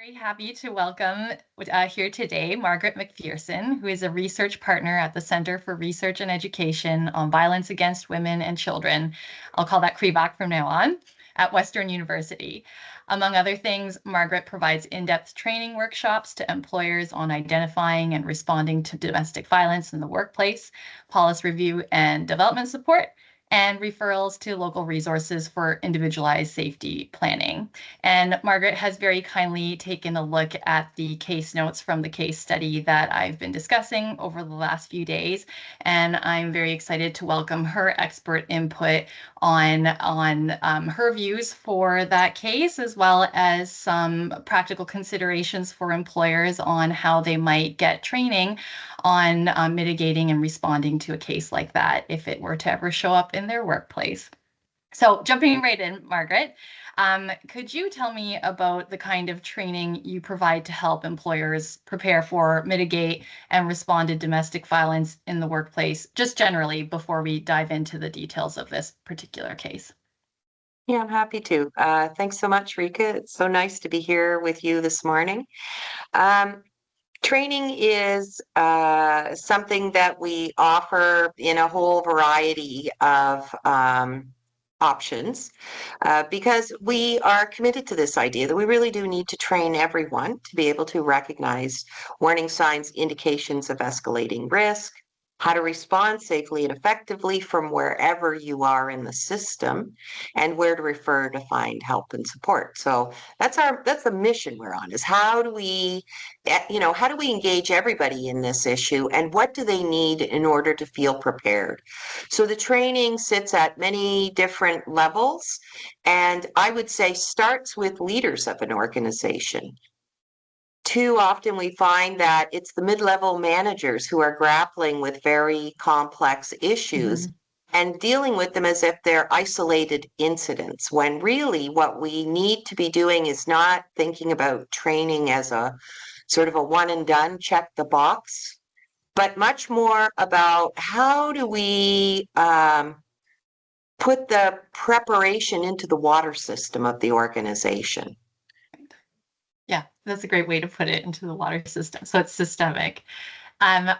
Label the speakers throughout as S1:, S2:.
S1: Very happy to welcome here today Margaret MacPherson, who is a research partner at the Center for Research and Education on Violence Against Women and Children. I'll call that CREVAWC from now on, at Western University. Among other things, Margaret provides in-depth training workshops to employers on identifying and responding to domestic violence in the workplace, policy review and development support, and referrals to local resources for individualized safety planning. And Margaret has very kindly taken a look at the case notes from the case study that I've been discussing over the last few days. And I'm very excited to welcome her expert input on her views for that case, as well as some practical considerations for employers on how they might get training on mitigating and responding to a case like that if it were to ever show up in their workplace. So jumping right in, Margaret, could you tell me about the kind of training you provide to help employers prepare for, mitigate, and respond to domestic violence in the workplace, just generally, before we dive into the details of this particular case?
S2: Yeah, I'm happy to. Thanks so much, Rika. It's so nice to be here with you this morning. Um, Training is something that we offer in a whole variety of options because we are committed to this idea that we really do need to train everyone to be able to recognize warning signs, indications of escalating risk, how to respond safely and effectively from wherever you are in the system, and where to refer to find help and support. So that's the mission we're on, is how do we how do we engage everybody in this issue, and what do they need in order to feel prepared? So the training sits at many different levels, and I would say starts with leaders of an organization. Too often we find that it's the mid-level managers who are grappling with very complex issues and dealing with them as if they're isolated incidents, when really what we need to be doing is not thinking about training as a sort of a one and done, check the box, but much more about how do we put the preparation into the water system of the organization.
S1: Yeah, that's a great way to put it, into the water system. So it's systemic.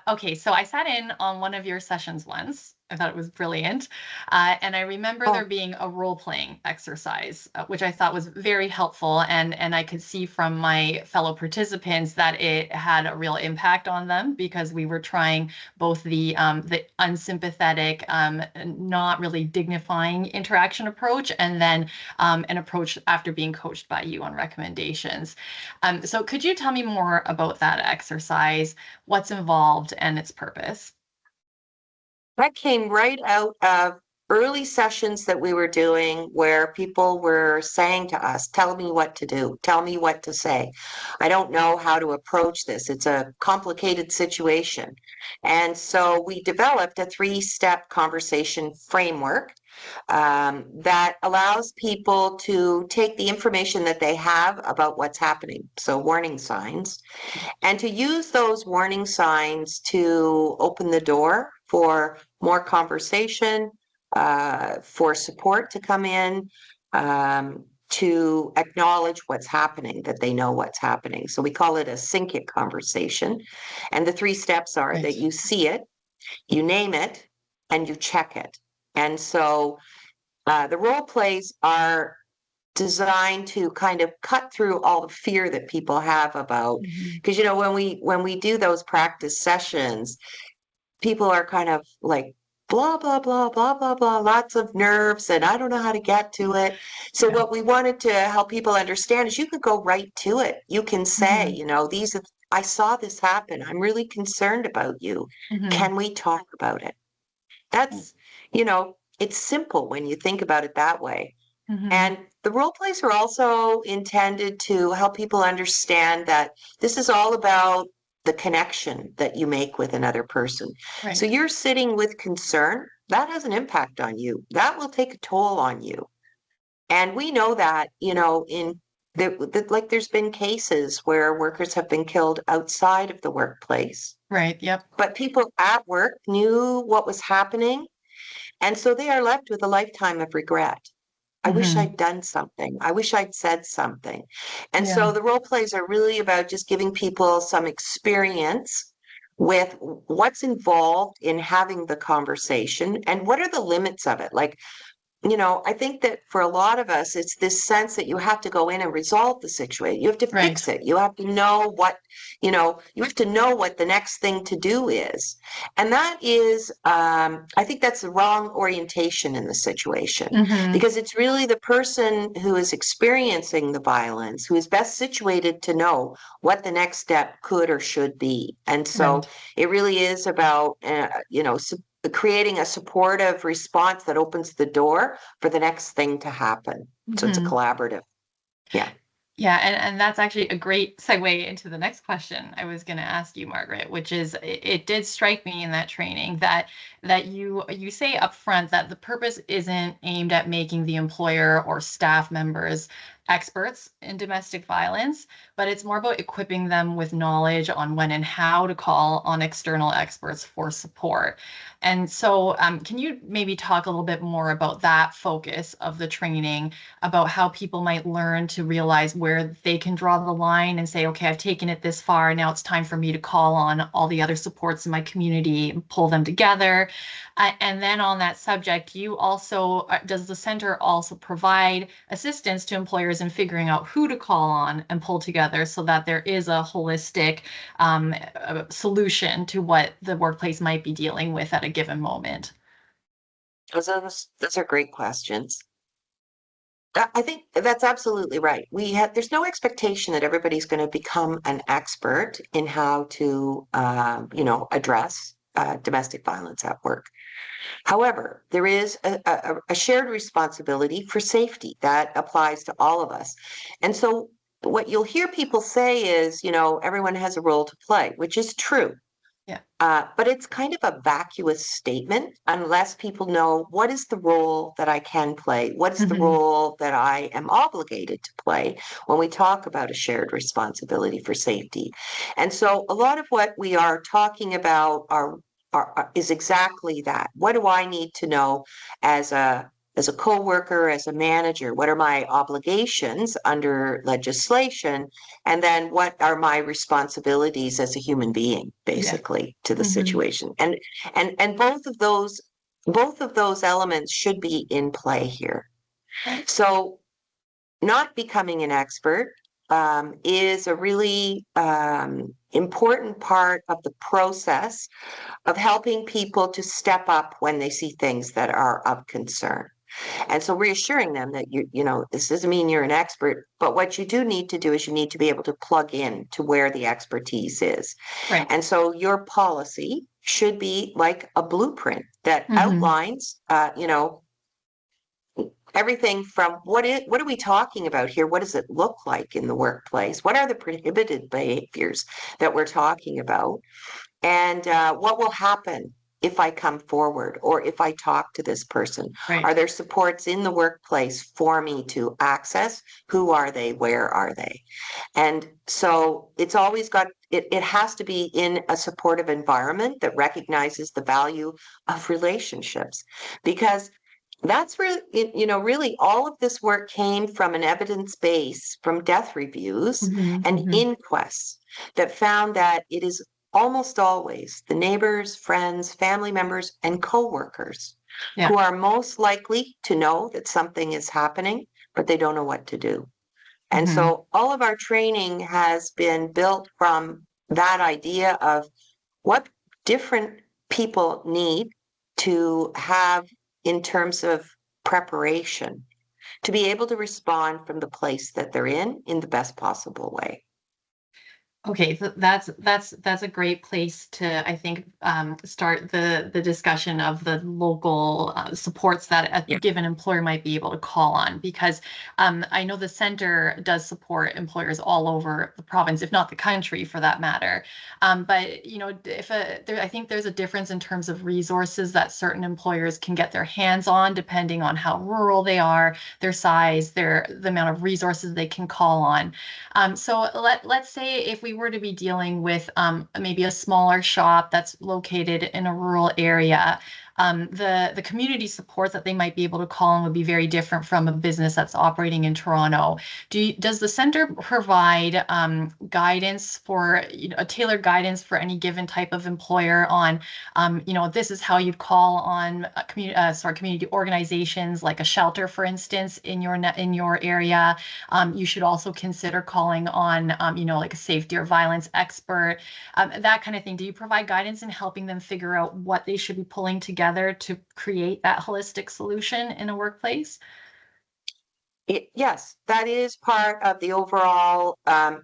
S1: Okay, so I sat in on one of your sessions once. I thought it was brilliant. And I remember there being a role-playing exercise, which I thought was very helpful. And I could see from my fellow participants that it had a real impact on them, because we were trying both the unsympathetic, not really dignifying interaction approach, and then an approach after being coached by you on recommendations. So could you tell me more about that exercise, what's involved, and its purpose?
S2: That came right out of early sessions that we were doing, where people were saying to us, tell me what to do, tell me what to say. I don't know how to approach this. It's a complicated situation. And so we developed a 3-step conversation framework that allows people to take the information that they have about what's happening, so warning signs, and to use those warning signs to open the door for more conversation, for support to come in, to acknowledge what's happening, that they know what's happening. So we call it a sync it conversation. And the 3 steps are that you see it, you name it, and you check it. And so the role plays are designed to kind of cut through all the fear that people have about, because when we do those practice sessions, people are kind of like blah blah blah blah blah blah, lots of nerves, and I don't know how to get to it. So what we wanted to help people understand is you could go right to it. You can say, I saw this happen, I'm really concerned about you, can we talk about it? That's it's simple when you think about it that way. And the role plays are also intended to help people understand that this is all about the connection that you make with another person.
S1: Right.
S2: So you're sitting with concern, that has an impact on you. That will take a toll on you. And we know that, like there's been cases where workers have been killed outside of the workplace.
S1: Right. Yep.
S2: But people at work knew what was happening. And so they are left with a lifetime of regret. I wish
S1: Hmm.
S2: I'd done something. I wish I'd said something. And
S1: Yeah.
S2: so the role plays are really about just giving people some experience with what's involved in having the conversation and what are the limits of it. Like, I think that for a lot of us, it's this sense that you have to go in and resolve the situation. You have to
S1: Right.
S2: fix it. You have to know you have to know what the next thing to do is. And that is, I think that's the wrong orientation in the situation
S1: Hmm.
S2: because it's really the person who is experiencing the violence who is best situated to know what the next step could or should be. And so
S1: Right.
S2: it really is about, creating a supportive response that opens the door for the next thing to happen. So it's a
S1: Hmm.
S2: collaborative. Yeah.
S1: Yeah, and that's actually a great segue into the next question I was going to ask you, Margaret, which is it did strike me in that training that you say up front that the purpose isn't aimed at making the employer or staff members experts in domestic violence, but it's more about equipping them with knowledge on when and how to call on external experts for support. And so, can you maybe talk a little bit more about that focus of the training, about how people might learn to realize where they can draw the line and say, okay, I've taken it this far. Now it's time for me to call on all the other supports in my community and pull them together. And then on that subject, you also, does the center also provide assistance to employers in figuring out who to call on and pull together so that there is a holistic solution to what the workplace might be dealing with at a given moment?
S2: Those are great questions. I think that's absolutely right. There's no expectation that everybody's going to become an expert in how to, address domestic violence at work. However, there is a shared responsibility for safety that applies to all of us. And so what you'll hear people say is, everyone has a role to play, which is true.
S1: Yeah.
S2: But it's kind of a vacuous statement unless people know what is the role that I can play, what's the
S1: Hmm.
S2: role that I am obligated to play when we talk about a shared responsibility for safety. And so a lot of what we are talking about is exactly that. What do I need to know as a coworker, as a manager? What are my obligations under legislation? And then what are my responsibilities as a human being,
S1: Yeah.
S2: basically, to the
S1: Hmm.
S2: situation? And both of those elements should be in play here. So not becoming an expert is a really important part of the process of helping people to step up when they see things that are of concern. And so reassuring them that this doesn't mean you're an expert, but what you do need to do is you need to be able to plug in to where the expertise is.
S1: Right.
S2: And so your policy should be like a blueprint that
S1: Hmm.
S2: outlines, everything from what are we talking about here? What does it look like in the workplace? What are the prohibited behaviors that we're talking about? And what will happen if I come forward or if I talk to this person?
S1: Right.
S2: Are there supports in the workplace for me to access? Who are they? Where are they? And so it has to be in a supportive environment that recognizes the value of relationships because that's really, really all of this work came from an evidence base from death reviews
S1: Hmm.
S2: and
S1: Hmm.
S2: inquests that found that it is almost always the neighbors, friends, family members, and coworkers
S1: Yeah.
S2: who are most likely to know that something is happening, but they don't know what to do. And
S1: Hmm.
S2: so all of our training has been built from that idea of what different people need to have in terms of preparation to be able to respond from the place that they're in the best possible way.
S1: Okay, so that's a great place to, I think, start the discussion of the local supports that a
S2: Yeah.
S1: given employer might be able to call on, because I know the center does support employers all over the province, if not the country, for that matter. But I think there's a difference in terms of resources that certain employers can get their hands on, depending on how rural they are, their size, the amount of resources they can call on. So let's say if we were to be dealing with maybe a smaller shop that's located in a rural area, the community support that they might be able to call on would be very different from a business that's operating in Toronto. Does the center provide guidance for, a tailored guidance for any given type of employer on, this is how you'd call on community organizations like a shelter, for instance, in your area. You should also consider calling on, like a safety or violence expert, that kind of thing. Do you provide guidance in helping them figure out what they should be pulling together to create that holistic solution in a workplace?
S2: Yes, that is part of the overall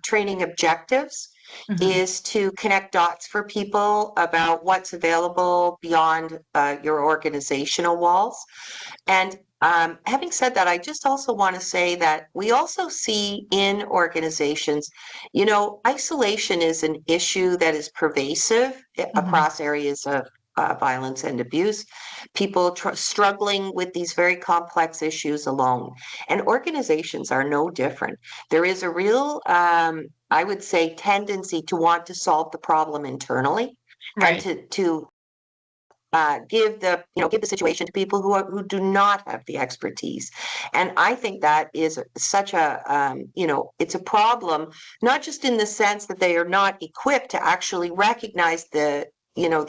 S2: training objectives,
S1: Mhm.
S2: is to connect dots for people about what's available beyond your organizational walls. And having said that, I just also want to say that we also see in organizations, isolation is an issue that is pervasive
S1: Mhm.
S2: across areas of violence and abuse. People struggling with these very complex issues alone. And organizations are no different. There is a real, I would say, tendency to want to solve the problem internally and
S1: Right.
S2: to give the situation to people who do not have the expertise. And I think that is such a it's a problem, not just in the sense that they are not equipped to actually recognize the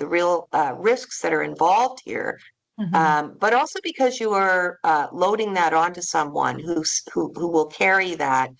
S2: real risks that are involved here,
S1: Mhm.
S2: but also because you are loading that onto someone who will carry that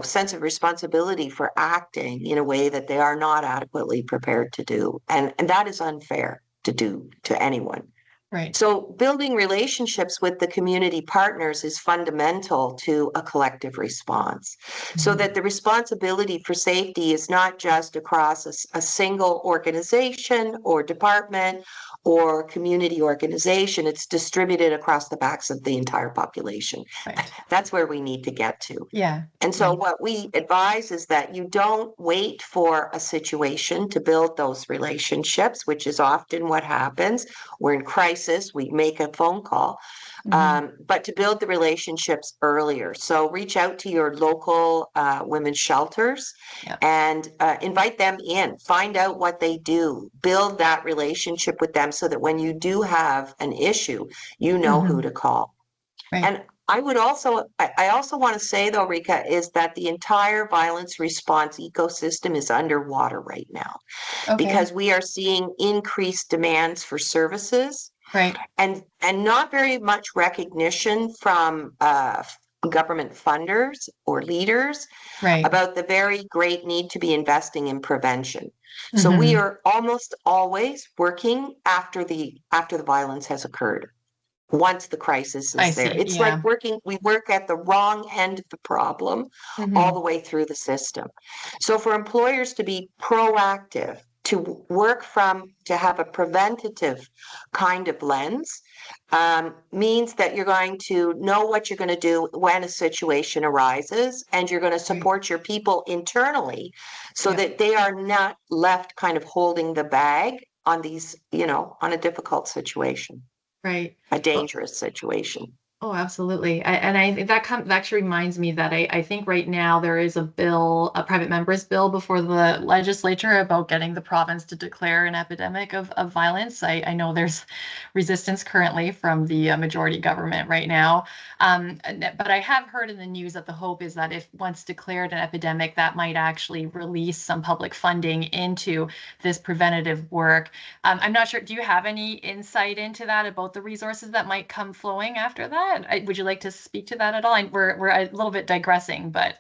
S2: sense of responsibility for acting in a way that they are not adequately prepared to do. And that is unfair to do to anyone.
S1: Right.
S2: So building relationships with the community partners is fundamental to a collective response, so
S1: Mhm.
S2: that the responsibility for safety is not just across a single organization or department or community organization. It's distributed across the backs of the entire population.
S1: Right.
S2: That's where we need to get to.
S1: Yeah.
S2: And so
S1: Yeah.
S2: what we advise is that you don't wait for a situation to build those relationships, which is often what happens. We're in crisis, we make a phone call,
S1: Mhm.
S2: but to build the relationships earlier. So reach out to your local women's shelters
S1: Yeah.
S2: and invite them in, find out what they do, build that relationship with them so that when you do have an issue, you know who
S1: Mhm.
S2: to call.
S1: Right.
S2: And I also want to say though, Rika, is that the entire violence response ecosystem is underwater right now
S1: Okay.
S2: because we are seeing increased demands for services
S1: Right.
S2: and not very much recognition from government funders or leaders
S1: Right.
S2: about the very great need to be investing in prevention. So we
S1: Mhm.
S2: are almost always working after the violence has occurred, once the crisis
S1: I
S2: is there.
S1: see.
S2: It's like
S1: Yeah.
S2: we work at the wrong end of the problem all the
S1: Mhm.
S2: way through the system. So for employers to be proactive, to work to have a preventative kind of lens, means that you're going to know what you're going to do when a situation arises, and you're going to
S1: Right.
S2: support your people internally so
S1: Yeah.
S2: that they are not left kind of holding the bag on on a difficult situation,
S1: Right.
S2: a
S1: Well,
S2: dangerous situation.
S1: oh, absolutely. And I think that actually reminds me that I think right now there is a bill, a private member's bill before the legislature about getting the province to declare an epidemic of violence. I know there's resistance currently from the majority government right now. But I have heard in the news that the hope is that if once declared an epidemic, that might actually release some public funding into this preventative work. I'm not sure. Do you have any insight into that about the resources that might come flowing after that? Would you like to speak to that at all? We're a little bit digressing, but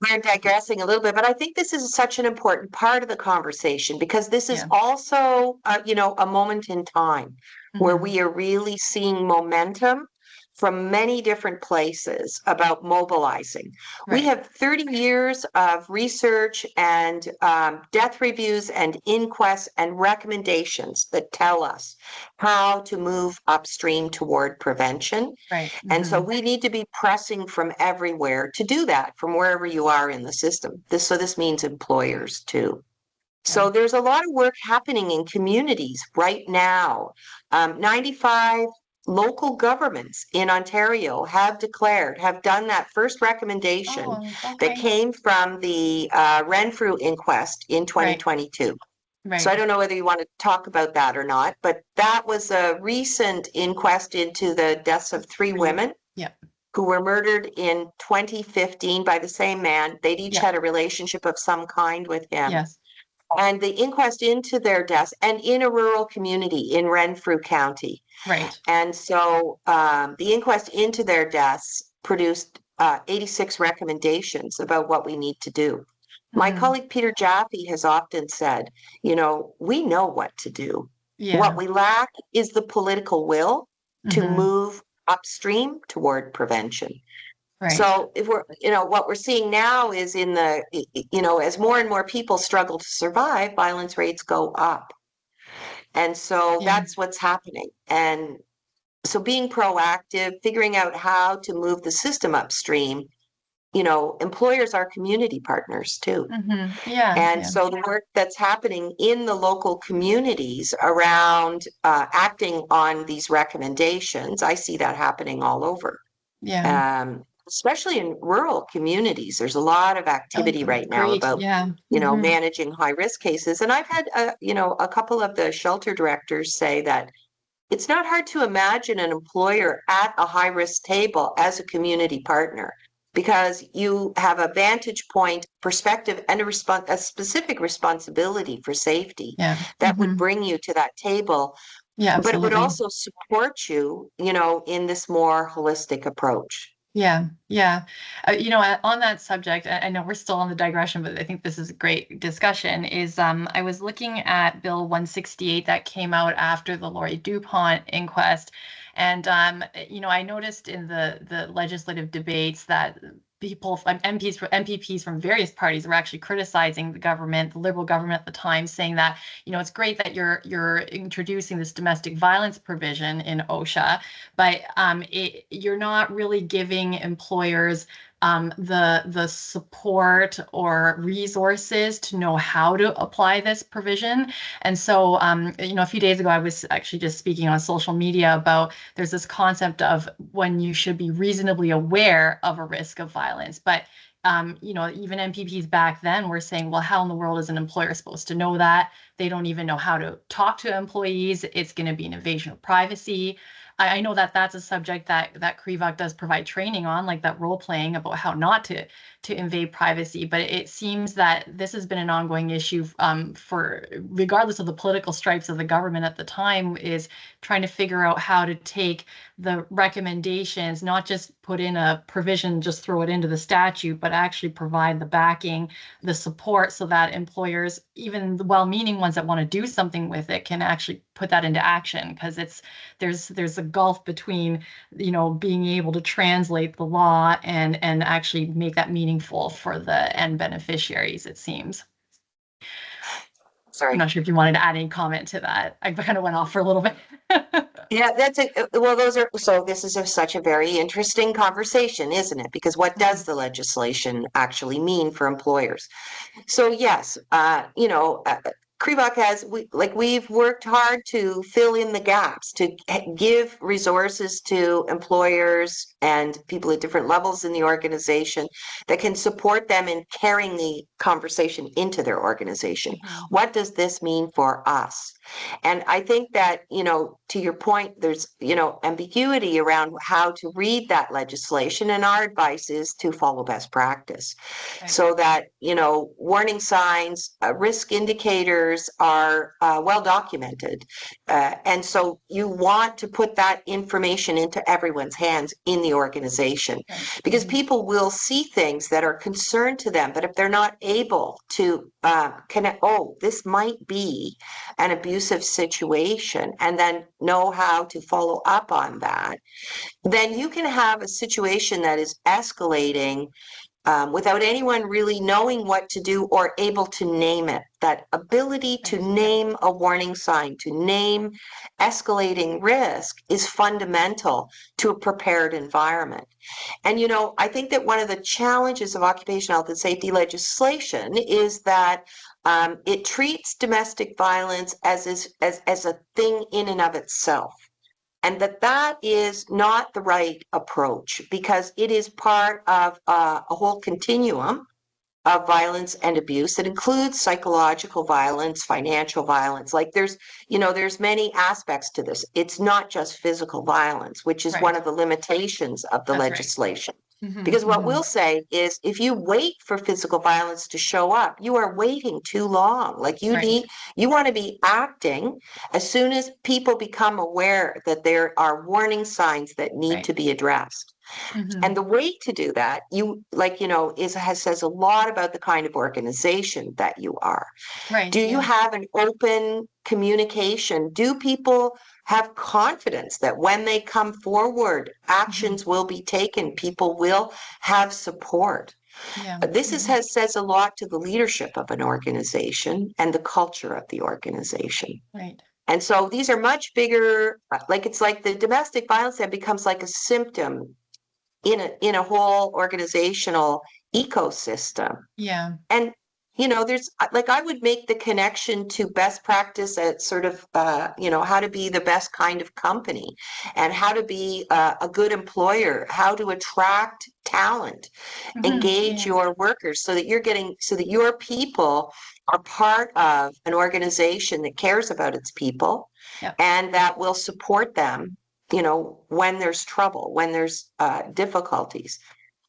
S2: We're digressing a little bit, but I think this is such an important part of the conversation because this is
S1: yeah.
S2: also, a moment in time where
S1: Hmm.
S2: we are really seeing momentum from many different places about mobilizing. We
S1: Right.
S2: have 30 years of research and death reviews and inquests and recommendations that tell us how to move upstream toward prevention.
S1: Right.
S2: And so
S1: Hmm.
S2: we need to be pressing from everywhere to do that, from wherever you are in the system. This means employers too.
S1: Yeah.
S2: So there's a lot of work happening in communities right now. 95 local governments in Ontario have done that first recommendation
S1: Oh,
S2: that
S1: okay.
S2: came from the Renfrew inquest in
S1: Right.
S2: 2022. So I
S1: Right.
S2: don't know whether you want to talk about that or not, but that was a recent inquest into the deaths of three women
S1: Yeah.
S2: who were murdered in 2015 by the same man. They'd each
S1: Yeah.
S2: had a relationship of some kind with him.
S1: Yes.
S2: And the inquest into their deaths, and in a rural community in Renfrew County.
S1: Right.
S2: And so the inquest into their deaths produced 86 recommendations about what we need to do. My
S1: Mm.
S2: colleague Peter Jaffe has often said, we know what to do. What
S1: Yeah.
S2: we lack is the political will to
S1: Hmm.
S2: move upstream toward prevention.
S1: Right.
S2: So if what we're seeing now is as more and more people struggle to survive, violence rates go up. And so
S1: Yeah.
S2: that's what's happening. And so being proactive, figuring out how to move the system upstream, employers are community partners too.
S1: Yeah.
S2: And
S1: Yeah.
S2: so the work that's happening in the local communities around acting on these recommendations, I see that happening all over.
S1: Yeah.
S2: Especially in rural communities, there's a lot of
S1: Oh,
S2: activity right now
S1: great.
S2: about,
S1: Yeah. Hmm.
S2: managing high risk cases. And I've had, a couple of the shelter directors say that it's not hard to imagine an employer at a high risk table as a community partner because you have a vantage point, perspective, and a specific responsibility for safety
S1: Yeah.
S2: that would
S1: Hmm.
S2: bring you to that table,
S1: Yeah,
S2: but it would
S1: absolutely.
S2: also support you, in this more holistic approach.
S1: Yeah, yeah. On that subject, I know we're still on the digression, but I think this is a great discussion. I was looking at Bill 168 that came out after the Lori DuPont inquest, and I noticed in the legislative debates that MPPs from various parties were actually criticizing the government, the Liberal government at the time, saying that it's great that you're introducing this domestic violence provision in OSHA, but you're not really giving employers the support or resources to know how to apply this provision. And so, a few days ago, I was actually just speaking on social media about there's this concept of when you should be reasonably aware of a risk of violence, but even MPPs back then were saying, well, how in the world is an employer supposed to know that? They don't even know how to talk to employees. It's going to be an invasion of privacy. I know that that's a subject that CREVAWC does provide training on, like that role playing about how not to invade privacy. But it seems that this has been an ongoing issue for regardless of the political stripes of the government at the time, is trying to figure out how to take the recommendations, not just put in a provision, just throw it into the statute, but actually provide the backing, the support so that employers, even the well-meaning ones that want to do something with it, can actually put that into action, because there's a gulf between being able to translate the law and actually make that meaningful for the end beneficiaries, it seems. I'm
S2: Sorry.
S1: not sure if you wanted to add any comment to that. I kind of went off for a little bit.
S2: Yeah, this is such a very interesting conversation, isn't it? Because what does the legislation actually mean for employers? So yes, CREVAWC we've worked hard to fill in the gaps, to give resources to employers and people at different levels in the organization that can support them in carrying the conversation into their organization. What does this mean for us? And I think that, to your point, there's, ambiguity around how to read that legislation. And our advice is to follow best practice
S1: Right.
S2: so that, warning signs, risk indicators are well documented. And so you want to put that information into everyone's hands in the organization,
S1: Right.
S2: because people will see things that are concern to them, but if they're not able to connect, oh, this might be an abusive situation, and then know how to follow up on that, then you can have a situation that is escalating without anyone really knowing what to do or able to name it. That ability to
S1: Right.
S2: name a warning sign, to name escalating risk, is fundamental to a prepared environment. And, I think that one of the challenges of occupational health and safety legislation is that it treats domestic violence as a thing in and of itself. And that is not the right approach, because it is part of a whole continuum of violence and abuse that includes psychological violence, financial violence. Like there's many aspects to this. It's not just physical violence, which is one
S1: Right.
S2: of the limitations of the
S1: That's right.
S2: legislation.
S1: Hmm.
S2: Because what
S1: Hmm.
S2: we'll say is if you wait for physical violence to show up, you are waiting too long. Like
S1: Right.
S2: you want to be acting as soon as people become aware that there are warning signs that need
S1: Right.
S2: to be addressed.
S1: Hmm.
S2: And the way to do that, says a lot about the kind of organization that you are.
S1: Right.
S2: Do you
S1: Yeah.
S2: have an open communication? Do people have confidence that when they come forward,
S1: Hmm.
S2: actions will be taken, people will have support?
S1: Yeah.
S2: This
S1: Hmm.
S2: says a lot to the leadership of an organization and the culture of the organization.
S1: Right.
S2: And so these are much bigger, like it's like the domestic violence that becomes like a symptom in a whole organizational ecosystem.
S1: Yeah.
S2: And there's like I would make the connection to best practice at sort of how to be the best kind of company and how to be a good employer, how to attract talent,
S1: Hmm.
S2: engage
S1: Yeah.
S2: your workers so that your people are part of an organization that cares about its people
S1: Yeah.
S2: and that will support them, when there's trouble, when there's difficulties.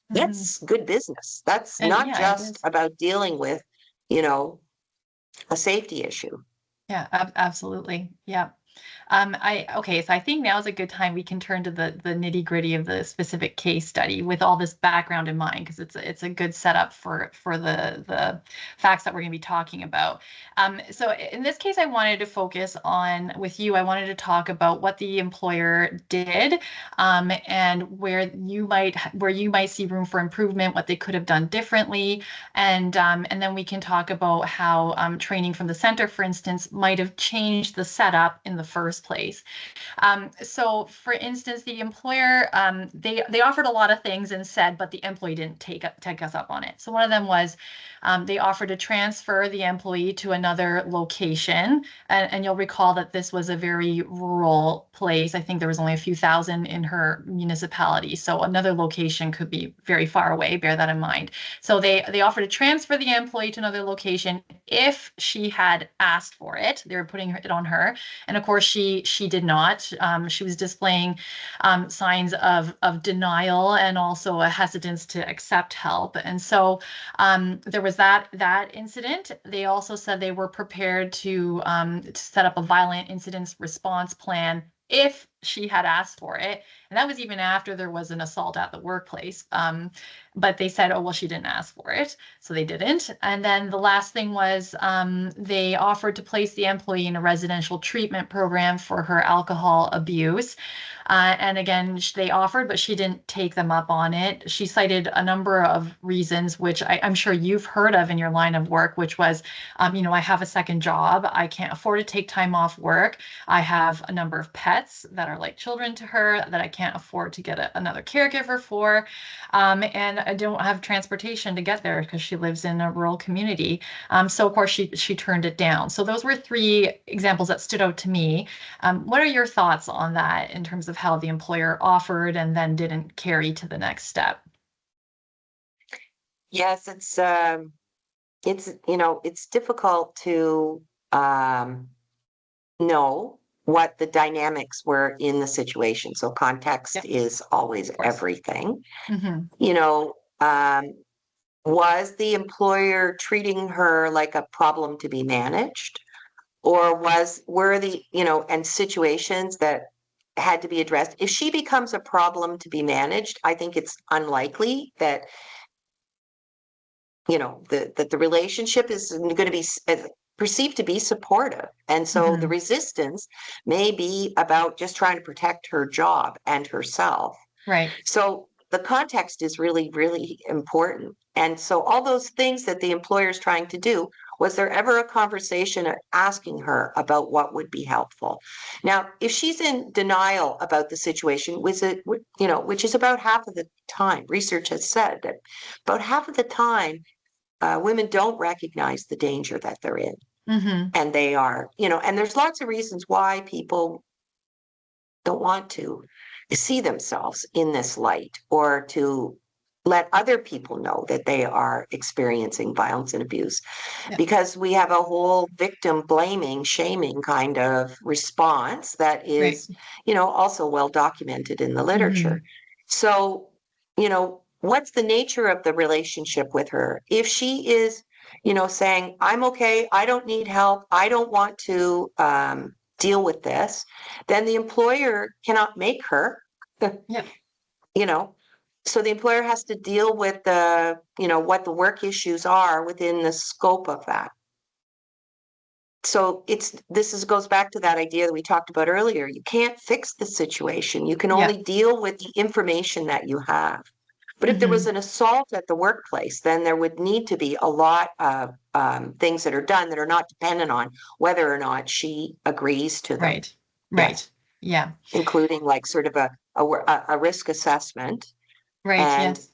S1: Hmm.
S2: That's good business. That's
S1: And
S2: not
S1: yeah, it
S2: just
S1: is.
S2: about dealing with, you know, a safety issue.
S1: Yeah, absolutely. Yeah. Okay, so I think now is a good time we can turn to the nitty-gritty of the specific case study with all this background in mind, because it's a good setup for the facts that we're going to be talking about. So in this case, I wanted to focus on with you. I wanted to talk about what the employer did, and where you might see room for improvement, what they could have done differently, and then we can talk about how training from the center, for instance, might have changed the setup in the first place. So, for instance, the employer they offered a lot of things and said, but the employee didn't take us up on it. So one of them was they offered to transfer the employee to another location, and you'll recall that this was a very rural place. I think there was only a few thousand in her municipality, so another location could be very far away. Bear that in mind. So they offered to transfer the employee to another location if she had asked for it. They were putting it on her, and of course she did not. She was displaying signs of denial and also a hesitance to accept help. And so there was that incident. They also said they were prepared to set up a violent incidents response plan if she had asked for it. And that was even after there was an assault at the workplace. But they said, oh, well, she didn't ask for it. So they didn't. And then the last thing was they offered to place the employee in a residential treatment program for her alcohol abuse. And again, they offered, but she didn't take them up on it. She cited a number of reasons, which I'm sure you've heard of in your line of work, which was, I have a second job. I can't afford to take time off work. I have a number of pets that are like children to her that I can't afford to get another caregiver for. And I don't have transportation to get there because she lives in a rural community. So of course she turned it down. So those were three examples that stood out to me. What are your thoughts on that in terms of how the employer offered and then didn't carry to the next step?
S2: Yes, it's difficult to know what the dynamics were in the situation. So
S1: Yeah,
S2: context is always
S1: of course.
S2: everything.
S1: Hmm.
S2: You know, was the employer treating her like a problem to be managed? Or were and situations that had to be addressed? If she becomes a problem to be managed, I think it's unlikely that, that the relationship is going to be perceived to be supportive. And so the
S1: Hmm.
S2: resistance may be about just trying to protect her job and herself.
S1: Right.
S2: So the context is really, really important. And so all those things that the employer is trying to do, was there ever a conversation asking her about what would be helpful? Now, if she's in denial about the situation, which is about half of the time, research has said that about half of the time, women don't recognize the danger that they're in.
S1: Hmm.
S2: And they are, and there's lots of reasons why people don't want to see themselves in this light or to let other people know that they are experiencing violence and abuse,
S1: Yeah.
S2: because we have a whole victim blaming, shaming kind of response that is, also well documented in the literature. So, what's the nature of the relationship with her? If she is, saying, I'm okay, I don't need help, I don't want to deal with this, then the employer cannot make her.
S1: Yeah.
S2: So the employer has to deal with what the work issues are within the scope of that. So goes back to that idea that we talked about earlier. You can't fix the situation. You can only deal with the information that you have. But if there was an assault at the workplace, then there would need to be a lot of things that are done that are not dependent on whether or not she agrees to them.
S1: Right. Yeah.
S2: Including like sort of a risk assessment.
S1: Right.
S2: And
S1: Yes.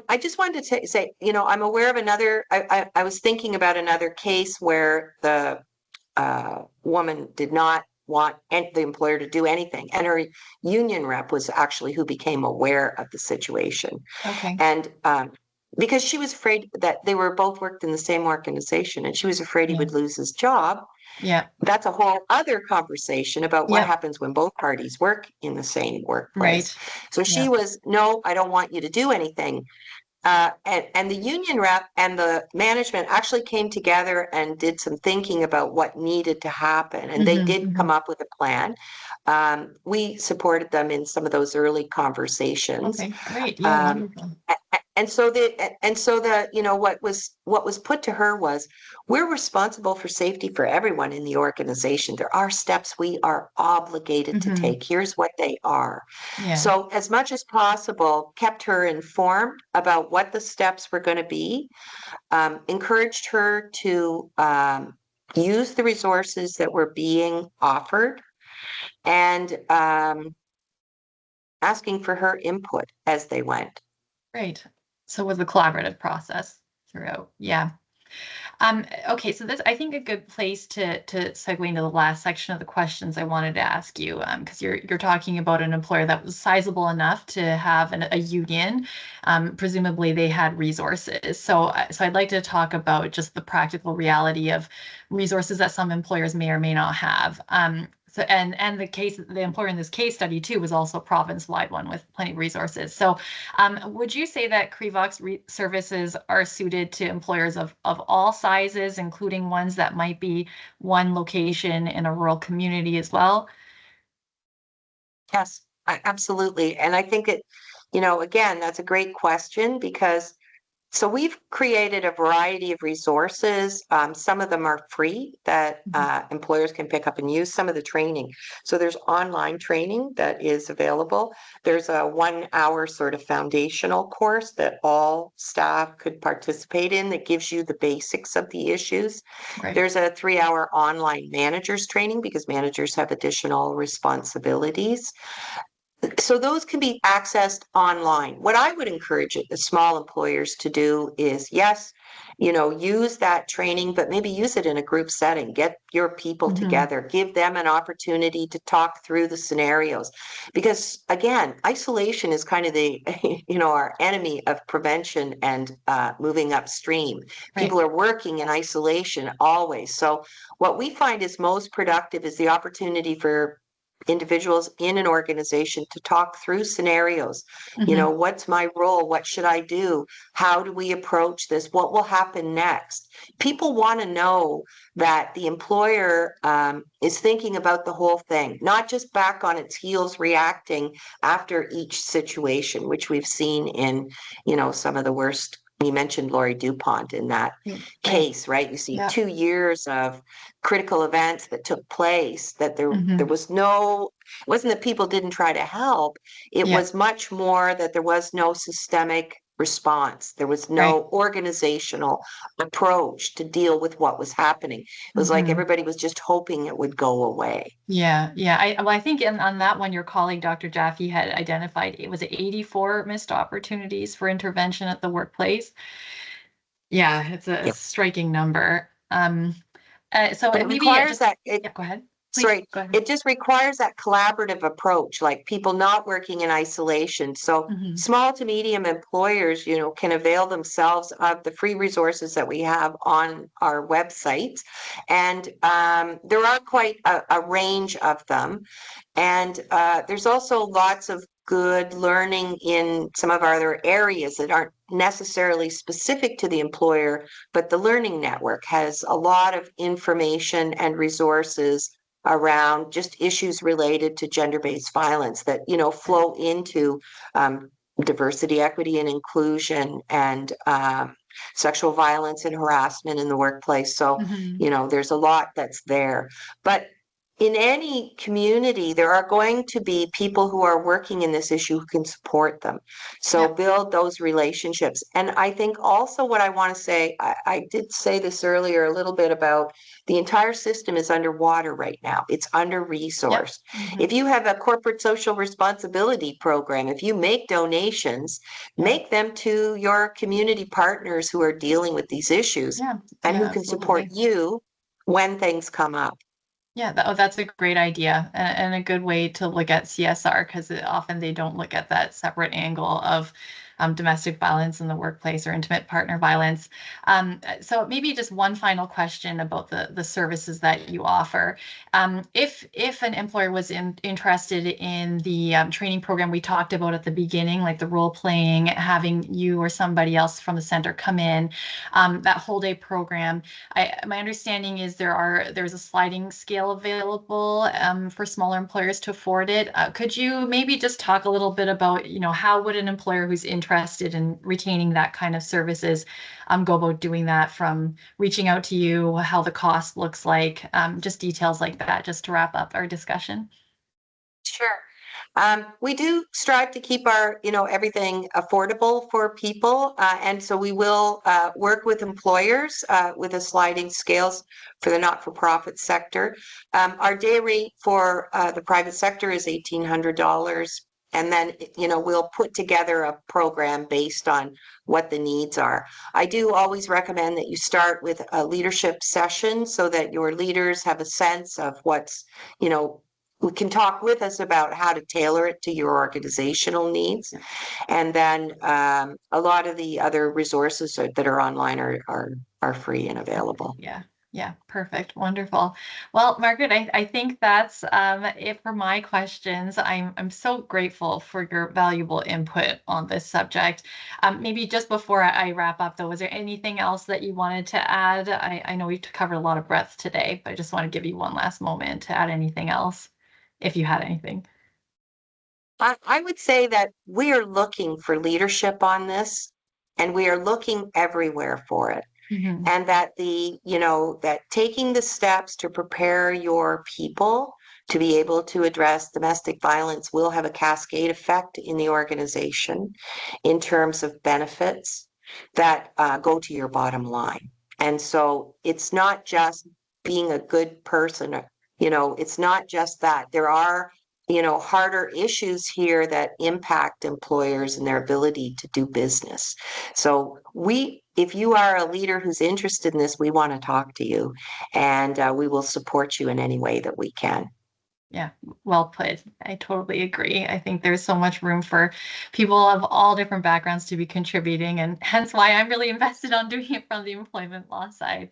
S2: I just wanted to say, I'm aware of I was thinking about another case where the woman did not want the employer to do anything. And her union rep was actually who became aware of the situation.
S1: Okay.
S2: And because she was afraid that they were both worked in the same organization, and she was afraid he would lose his job.
S1: Yeah.
S2: That's a whole other conversation about what happens when both parties work in the same workplace. So she was, no, I don't want you to do anything. And the union rep and the management actually came together and did some thinking about what needed to happen. And they did come up with a plan. We supported them in some of those early conversations.
S1: Okay, great. Yeah, wonderful.
S2: And so what was put to her was, we're responsible for safety for everyone in the organization. There are steps we are obligated to take. Here's what they are.
S1: Yeah.
S2: So as much as possible, kept her informed about what the steps were going to be, encouraged her to use the resources that were being offered, and asking for her input as they went.
S1: Great. So it was a collaborative process throughout. Yeah. Okay, so that's, I think, a good place to segue into the last section of the questions I wanted to ask you, because you're talking about an employer that was sizable enough to have a union. Presumably they had resources. So I'd like to talk about just the practical reality of resources that some employers may or may not have. So and the employer in this case study too was also a province-wide one with plenty of resources. So would you say that CREVAWC services are suited to employers of all sizes, including ones that might be one location in a rural community as well?
S2: Yes, absolutely. And I think again, that's a great question, because so we've created a variety of resources. Some of them are free that employers can pick up and use. Some of the training. So there's online training that is available. There's a 1-hour sort of foundational course that all staff could participate in that gives you the basics of the issues.
S1: Right.
S2: There's a 3-hour online managers training, because managers have additional responsibilities. So those can be accessed online. What I would encourage the small employers to do is, yes, use that training, but maybe use it in a group setting. Get your people together, give them an opportunity to talk through the scenarios. Because again, isolation is kind of the, our enemy of prevention and moving upstream.
S1: Right.
S2: People are working in isolation always. So what we find is most productive is the opportunity for individuals in an organization to talk through scenarios. What's my role? What should I do? How do we approach this? What will happen next? People want to know that the employer is thinking about the whole thing, not just back on its heels reacting after each situation, which we've seen in, some of the worst. You mentioned Lori DuPont in that case, right? You see 2 years of critical events that took place, that there was it wasn't that people didn't try to help. It was much more that there was no systemic response. There was no organizational approach to deal with what was happening. It was like everybody was just hoping it would go away.
S1: Yeah. I think on that one, your colleague, Dr. Jaffe, had identified, it was 84 missed opportunities for intervention at the workplace. Yeah, it's a striking number. So
S2: it requires that.
S1: Go ahead.
S2: sorry,
S1: go ahead.
S2: it just requires that collaborative approach, like people not working in isolation. So
S1: Mhm.
S2: small to medium employers, can avail themselves of the free resources that we have on our website. And there are quite a range of them. And there's also lots of good learning in some of our other areas that aren't necessarily specific to the employer, but the Learning Network has a lot of information and resources around just issues related to gender-based violence that, flow into diversity, equity, and inclusion, and sexual violence and harassment in the workplace. So,
S1: Mhm.
S2: there's a lot that's there. But in any community, there are going to be people who are working in this issue who can support them. So
S1: Yeah.
S2: build those relationships. And I think also what I want to say, I did say this earlier a little bit about the entire system is underwater right now. It's under
S1: Yep.
S2: resourced. If
S1: Mhm.
S2: you have a corporate social responsibility program, if you make donations,
S1: Yeah.
S2: make them to your community partners who are dealing with these issues
S1: Yeah.
S2: and
S1: Yeah,
S2: who can support
S1: absolutely.
S2: you when things come up.
S1: Yeah, that's a great idea and a good way to look at CSR because often they don't look at that separate angle of domestic violence in the workplace or intimate partner violence. So maybe just one final question about the services that you offer. If an employer was interested in the training program we talked about at the beginning, like the role playing, having you or somebody else from the center come in, that whole day program. My understanding is there's a sliding scale available for smaller employers to afford it. Could you maybe just talk a little bit about, how would an employer who's interested in retaining that kind of services go about doing that, from reaching out to you, how the cost looks like, just details like that, just to wrap up our discussion.
S2: Sure. We do strive to keep our, everything affordable for people. And so we will work with employers with a sliding scales for the not-for-profit sector. Our day rate for the private sector is $1,800. And then, we'll put together a program based on what the needs are. I do always recommend that you start with a leadership session so that your leaders have a sense of what's, you know, who can talk with us about how to tailor it to your organizational needs.
S1: Yeah.
S2: And then a lot of the other resources that are online are free and available.
S1: Yeah. Yeah, perfect. Wonderful. Well, Margaret, I think that's it for my questions. I'm so grateful for your valuable input on this subject. Maybe just before I wrap up, though, was there anything else that you wanted to add? I know we've covered a lot of breadth today, but I just want to give you one last moment to add anything else, if you had anything.
S2: I would say that we are looking for leadership on this, and we are looking everywhere for it.
S1: Hmm.
S2: And that that taking the steps to prepare your people to be able to address domestic violence will have a cascade effect in the organization in terms of benefits that go to your bottom line. And so it's not just being a good person, it's not just that. There are harder issues here that impact employers and their ability to do business. So if you are a leader who's interested in this, we want to talk to you, and we will support you in any way that we can.
S1: Yeah, well put. I totally agree. I think there's so much room for people of all different backgrounds to be contributing, and hence why I'm really invested on doing it from the employment law side.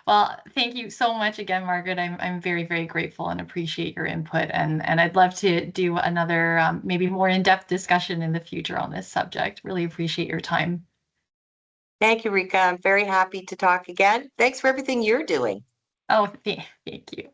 S1: Well, thank you so much again, Margaret. I'm very, very grateful and appreciate your input, and I'd love to do another maybe more in-depth discussion in the future on this subject. Really appreciate your time.
S2: Thank you, Rika. I'm very happy to talk again. Thanks for everything you're doing.
S1: Oh, thank you.